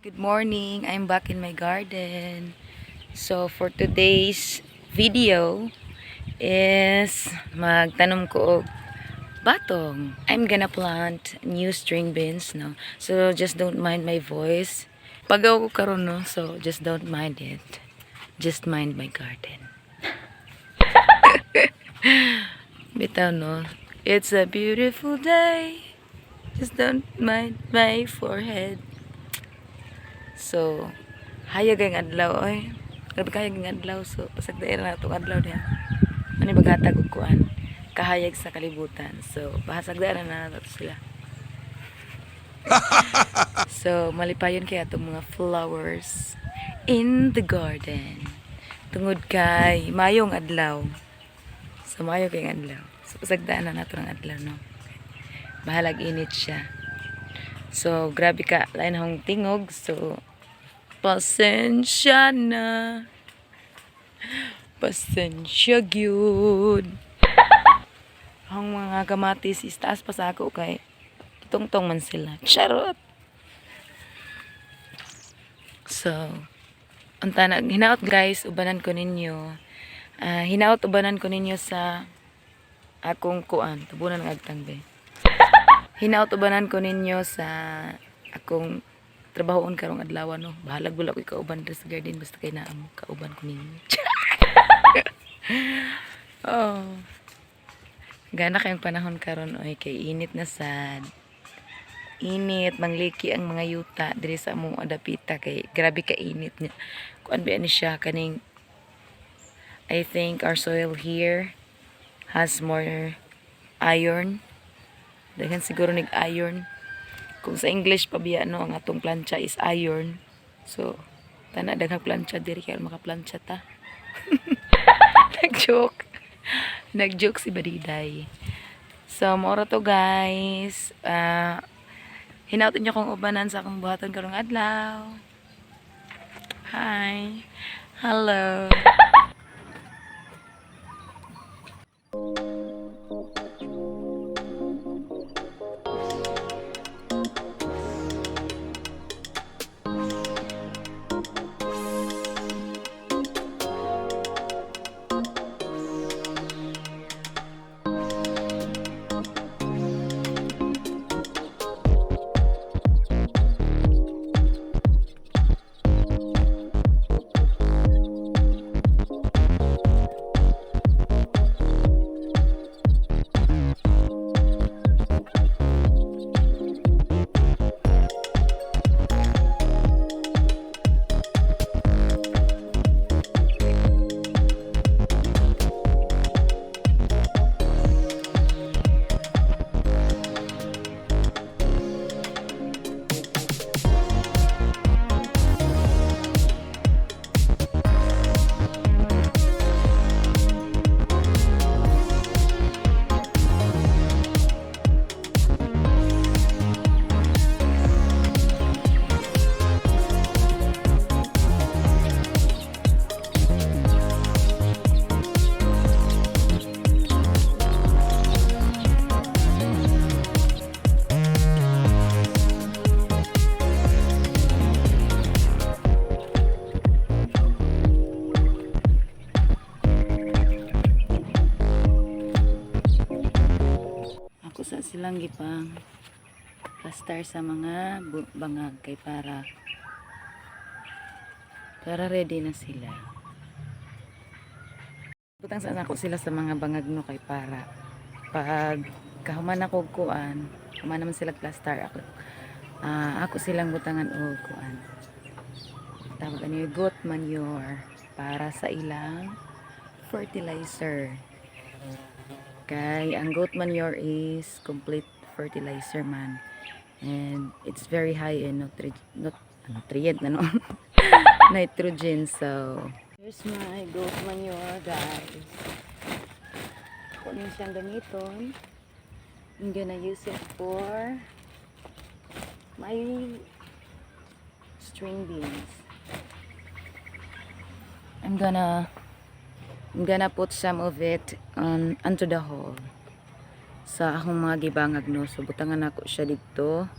Good morning. I'm back in my garden. So for today's video is magtanom ko og batong. I'm gonna plant new string beans, no. So just don't mind my voice. Pagaw ko karon, no. So just don't mind it. Just mind my garden. Bitaw, no. It's a beautiful day. Just don't mind my forehead. So, hayag ang adlaw oy. Grabe kahayag ang adlaw. So, pasag daira na itong adlaw niya. Ano yung maghatag og kuan? Kahayag sa kalibutan. So, bahasag daira na nato sila. So, malipayon kaya itong mga flowers in the garden. Tungod kay mayong adlaw. So, mayo kay adlaw. So, pasag na nato ng adlaw, no? Bahalag init siya. So, grabe ka. Lain akong tingog. So, pasensya na. Pasensya gyud. Ang mga kamatis is taas pa sa ako kay tungtong man sila. Charot. So, unta na hinaot guys, ubanan ko ninyo. Hinaot ubanan ko ninyo sa akong kuan, tubunan ng agtangbe. Hinaot ubanan ko ninyo sa akong trabahoon karong adlaw, no. Bahalag wala ko kauban sa garden basta kay naamo kauban ko ninyo. Oh. Gana kayong panahon karon oy kay init na sad. Init mangliki ang mga yuta diri sa among adapita kay grabe ka init niya. Kuan ba ni siya kaning I think our soil here has more iron. Daghan siguro nig iron. Kung sa English pa biya no ang atong plancha is iron. So tana daghang plancha diri kay makaplantsa ta. Nag-joke. Nag-joke si Badiday. So mora to guys. Hinaut niyo kong ubanan sa akong buhaton karong adlaw. Hi. Hello. Sa silang gipang plaster sa mga bangag kay para ready na sila. Butang sa ako sila sa mga bangag no kay para pag kahuman ako kuan, human naman sila plaster ako silang butangan og kuan. Tawag ani goat manure para sa ilang fertilizer. Kay ang goat manure is complete fertilizer man, and it's very high in nutrient na no? Nitrogen. So here's my goat manure guys. Kunin siyang gamiton. I'm gonna use it for my string beans. I'm gonna put some of it onto the hole sa akong mga gibangag no. So butangan ako siya dito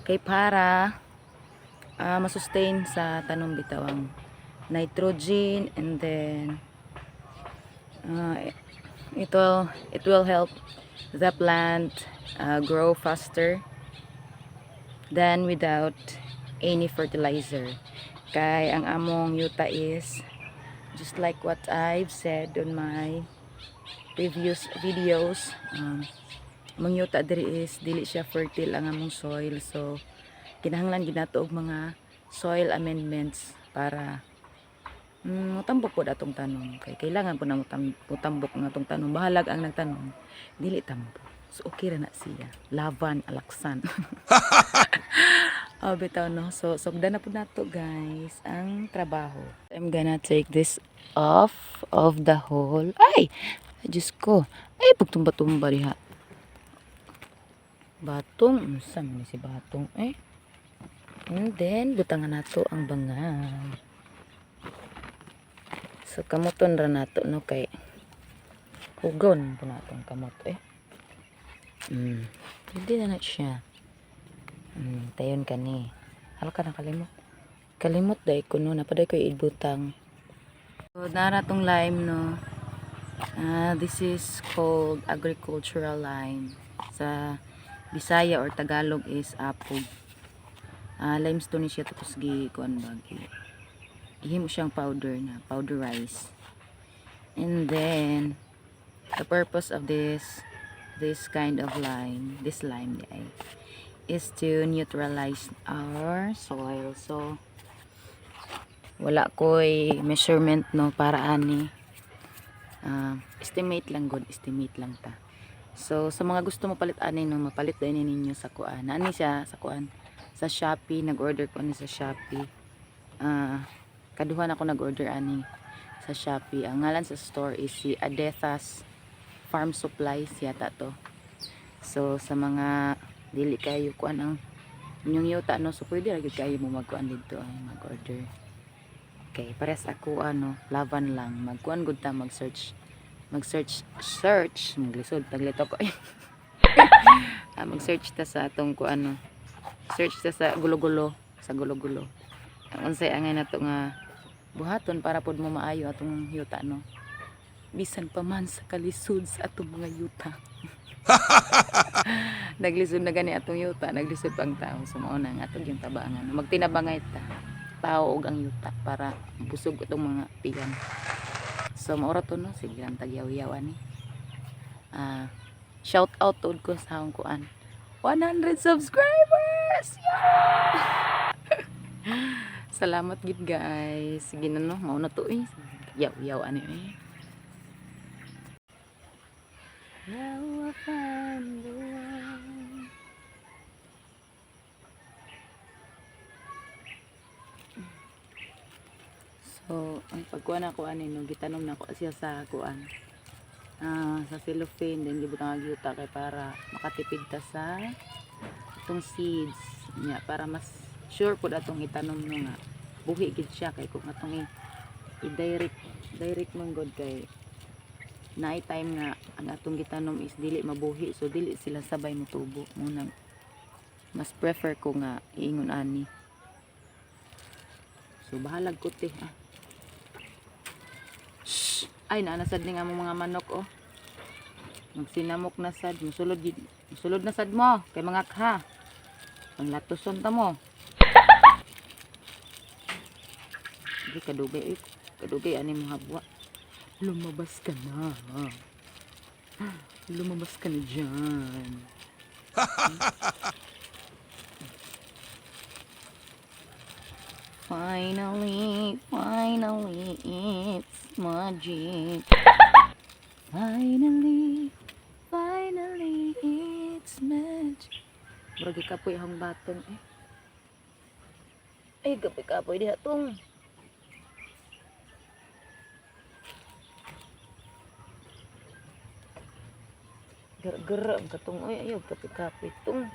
kay para masustain sa tanom bitaw ang nitrogen, and then it will help the plant grow faster than without any fertilizer. Kay ang among yuta is just like what I've said on my previous videos, among yuta diri is dili siya fertile ang among soil, so kinahanglan ginato og mga soil amendments para mutambok po atong tanom. Kay kailangan po na mutambok ng atong tanom. Bahalag ang nagtanom dili tambok, so okay ra na siya, laban alaksan. Oh, bitaw no. So sugda na po nato guys ang trabaho. I'm gonna take this off of the hole. Ay! Diyos ko. Ay, pagtumba-tumba diha. Batong. Saan man si batong? Eh. And then, butangan nato ang bangag. So, kamuton ra nato no kay hugon po nato ang kamot eh. Hindi na siya. Tayon ka ni. Hala ka na kalimot. Kalimot dahi ko no. Napaday ko ibutang. So, nara tong lime no. This is called agricultural lime. Sa Bisaya or Tagalog is apog. Limestone siya tapos kuan bagi. Ihimo siyang powder na. Powderize. And then, the purpose of this kind of lime, this lime is to neutralize our soil. So wala ko'y measurement no para ani, estimate lang ta. So sa mga gusto mo palit ani no, mapalit din ninyo sa kuan. Ani siya sa kuan sa Shopee, nag-order ko ani sa Shopee. Kaduhan ako nag-order ani sa Shopee. Ang ngalan sa store is si Adethas Farm Supplies yata to. So sa mga dili kayo kuan ang inyong yuta no, so pwede ra gyud kayo mo magkuan dito ay mag-order. Okay, pares ako laban lang magkuan gud ta, mag-search maglisod taglito ko. Mag-search ta sa atong kuan search ta sa gulo-gulo, ang unsay angay nato nga buhaton para pod mo maayo atong yuta no, bisan pa man sa kalisod sa atong mga yuta. Naglisod na gani atong yuta, naglisod pang tao. So mao na nga atong yung tabangan, magtinabangay ta tao og ang yuta para busog itong mga pigan. So maura to no, sige lang tagyaw-yaw ani. Shout out to ko sa akong kuan 100 subscribers. Salamat gid guys. Sige na no, mao na to eh. Yaw-yaw ani eh. Now I find the one. So, ang pagkuha na ko ani no, gitanom na ko siya sa kuan. Sa cellophane, then gibutang agyuta kay para makatipid ta sa itong seeds niya, para mas sure pud atong itanom no nga buhi gid siya, kay kung atong i-direct mong god kay naay time nga ang atong gitanom is dili mabuhi, so dili sila sabay motubo. Muna mas prefer ko nga iingon ani. So bahalag ko te Shh! Ay naanasad ni nga mga manok oh. Magsinamok na sad, musulod na sad mo kay mga ka. Ang latoson ta mo. Di kadugay ani mo habwa. Lumabas ka na. Lumabas ka na dyan. Finally, it's magic. Finally, it's magic. Murag ikapoy ang baton eh. Ay, kapoy diha tong. Gara-gara ang katong ay ayaw kapoy tong.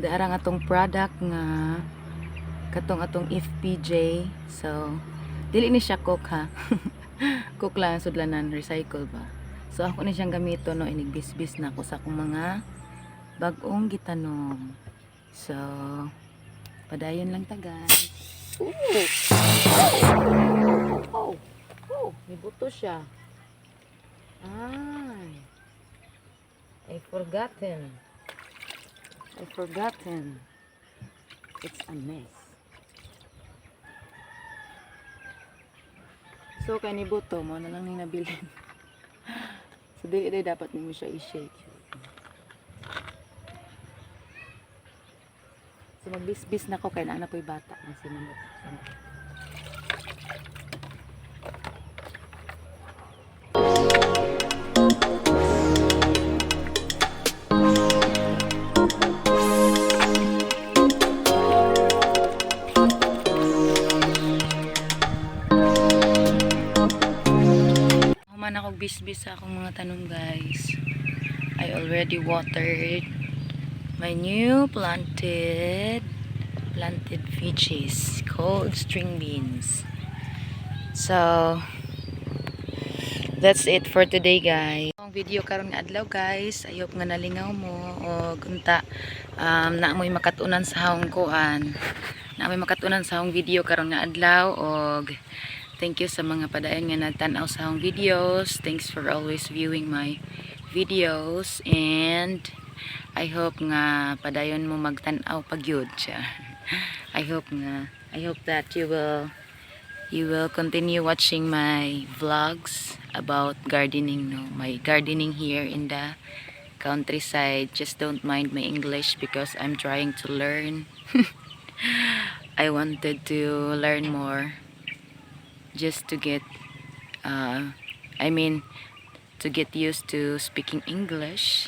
diarang atong product nga katong atong FPJ. So dili ni siya coke ha. Coke lang sudlanan, recycle ba. So ako ni siyang gamiton no, inigbisbis na ako sa akong mga bag-ong gitanom. So padayon lang ta guys. Oh, may buto siya. Ay, I forgotten. It's a mess. So kani buto mo na lang ning nabilin. So dili dapat nimo siya i-shake. So magbisbis na ko kay na po'y bata ang sinunod. Human ako bisbis sa akong mga tanong guys. I already watered my new planted veggies called string beans. So that's it for today guys. Ang video karon nga adlaw guys, I hope nga nalingaw mo o kunta na mo'y makatunan sa akong kuan. Na mo'y makatunan sa akong video karon nga adlaw og thank you sa mga padayon nga nagtan-aw sa akong videos. Thanks for always viewing my videos and I hope nga padayon mo magtan-aw pagyud siya. I hope that you will continue watching my vlogs about gardening, no? My gardening here in the countryside. Just don't mind my English because I'm trying to learn. I wanted to learn more just to get to get used to speaking English.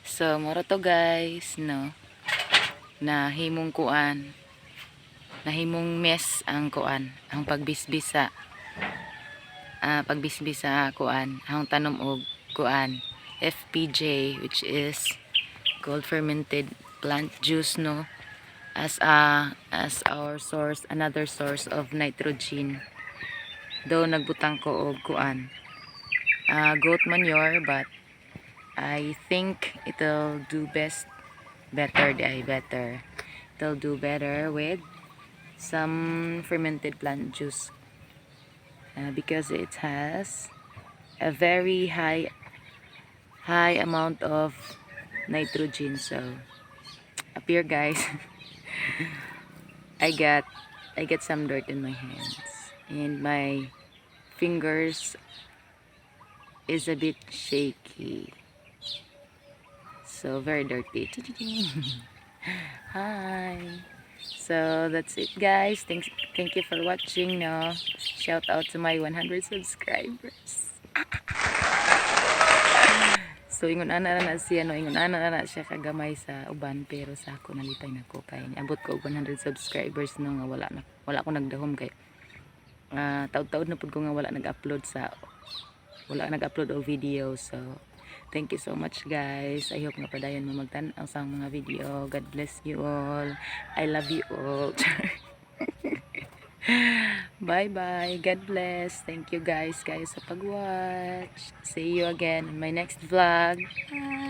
So moro to guys, no, nahimong mess ang kuan, ang pagbisbisa kuan, ang tanom og kuan FPJ, which is cold fermented plant juice, no, as our source, another source of nitrogen. Though nagbutang ko og kuan goat manure, but I think it'll do better. It'll do better with some fermented plant juice because it has a very high amount of nitrogen. So up here guys, I got some dirt in my hands and my fingers is a bit shaky. So very dirty. Hi. So that's it guys. Thank you for watching, no. Shout out to my 100 subscribers. So ingon ana na siya, no, ingon ana na siya kagamay sa uban, pero sa ako nalipay nako kay niabot ko og 100 subscribers, no, nga wala ko nagdahom kay taud-taud na pud ko nga wala nag-upload og video. So thank you so much guys. I hope nga padayon mo magtan-aw sa mga video. God bless you all. I love you all. Bye bye. God bless. Thank you guys sa pag-watch. See you again in my next vlog. Bye.